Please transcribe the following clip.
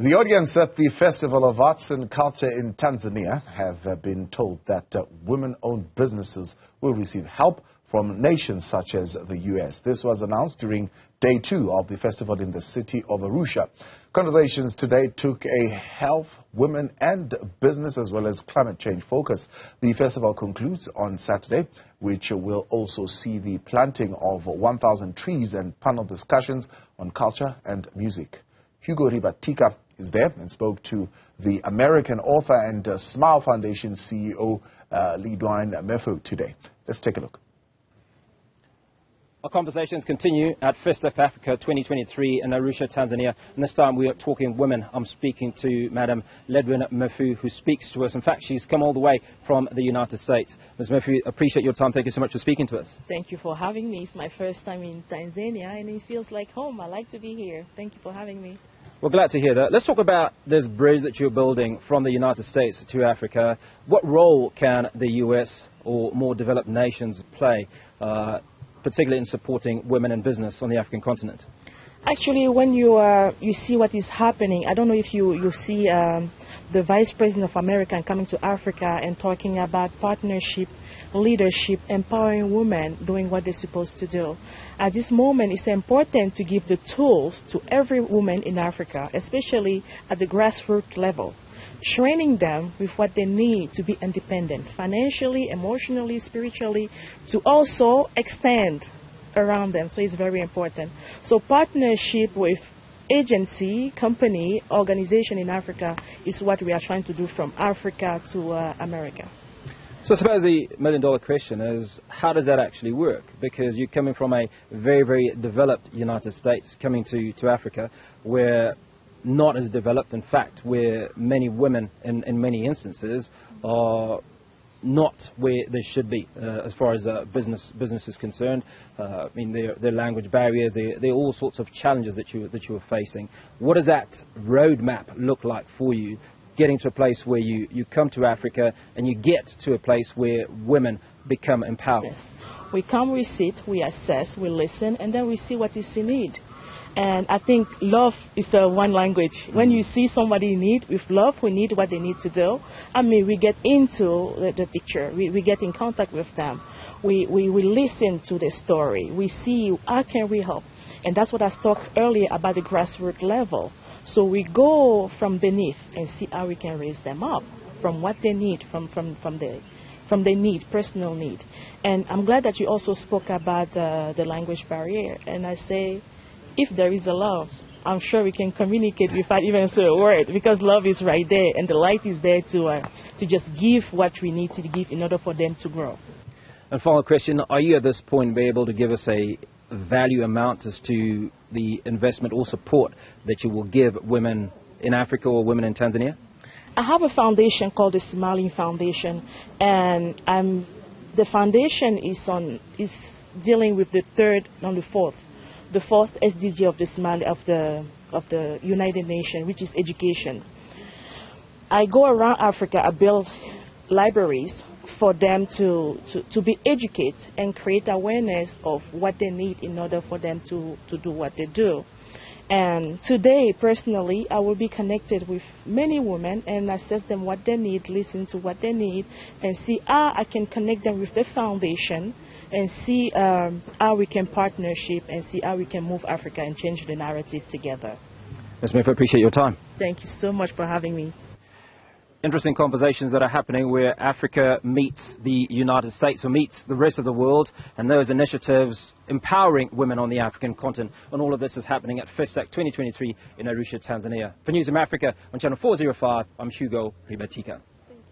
The audience at the Festival of Arts and Culture in Tanzania have been told that women-owned businesses will receive help from nations such as the U.S. This was announced during day 2 of the festival in the city of Arusha. Conversations today took a health, women and business as well as climate change focus. The festival concludes on Saturday, which will also see the planting of 1,000 trees and panel discussions on culture and music. Hugo Ribatika is there and spoke to the American author and Smile Foundation CEO Lidwine Meffo today. Let's take a look. Our conversations continue at FESTAC Africa 2023 in Arusha, Tanzania. And this time we are talking women. I'm speaking to Madam Lidwine Meffo, who speaks to us. In fact, she's come all the way from the United States. Ms. Meffo, appreciate your time. Thank you so much for speaking to us. Thank you for having me. It's my first time in Tanzania, and it feels like home. I like to be here. Thank you for having me. We're glad to hear that. Let's talk about this bridge that you're building from the United States to Africa. What role can the U.S. or more developed nations play, particularly in supporting women in business on the African continent? Actually, when you see what is happening, I don't know if you see the Vice President of America coming to Africa and talking about partnership, leadership, empowering women doing what they're supposed to do. At this moment, it's important to give the tools to every woman in Africa, especially at the grassroots level, training them with what they need to be independent, financially, emotionally, spiritually, to also extend around them. So it's very important. So partnership with agency, company, organization in Africa is what we are trying to do from Africa to America. So I suppose the million-dollar question is, how does that actually work? Because you're coming from a very, very developed United States, coming to Africa, where not as developed, in fact, where many women, in many instances, are not where they should be as far as business is concerned. I mean, their language barriers, there are all sorts of challenges that you are facing. What does that roadmap look like for you, getting to a place where you come to Africa and you get to a place where women become empowered? Yes. We come, we sit, we assess, we listen, and then we see what is in need. And I think love is one language. When you see somebody in need, with love, we need what they need to do. I mean, we get into the picture. We get in contact with them. We listen to the story. We see how can we help. And that's what I talked earlier about the grassroots level. So we go from beneath and see how we can raise them up from what they need, from their need, personal need. And I'm glad that you also spoke about the language barrier. And I say, if there is a love, I'm sure we can communicate without even saying a word, because love is right there and the light is there to just give what we need to give in order for them to grow. And final question, are you at this point be able to give us a value amount as to the investment or support that you will give women in Africa or women in Tanzania? I have a foundation called the Smiling Foundation, and the foundation is dealing with the fourth SDG of the United Nations, which is education. I go around Africa, I build libraries for them to be educated and create awareness of what they need in order for them to do what they do. And today, personally, I will be connected with many women and assess them what they need, listen to what they need, and see how I can connect them with the foundation and see how we can partnership and see how we can move Africa and change the narrative together. Ms. Meffo, appreciate your time. Thank you so much for having me. Interesting conversations that are happening where Africa meets the United States or meets the rest of the world, and those initiatives empowering women on the African continent. And all of this is happening at FESTAC 2023 in Arusha, Tanzania. For Newzroom Africa on Channel 405, I'm Hugo Ribatika.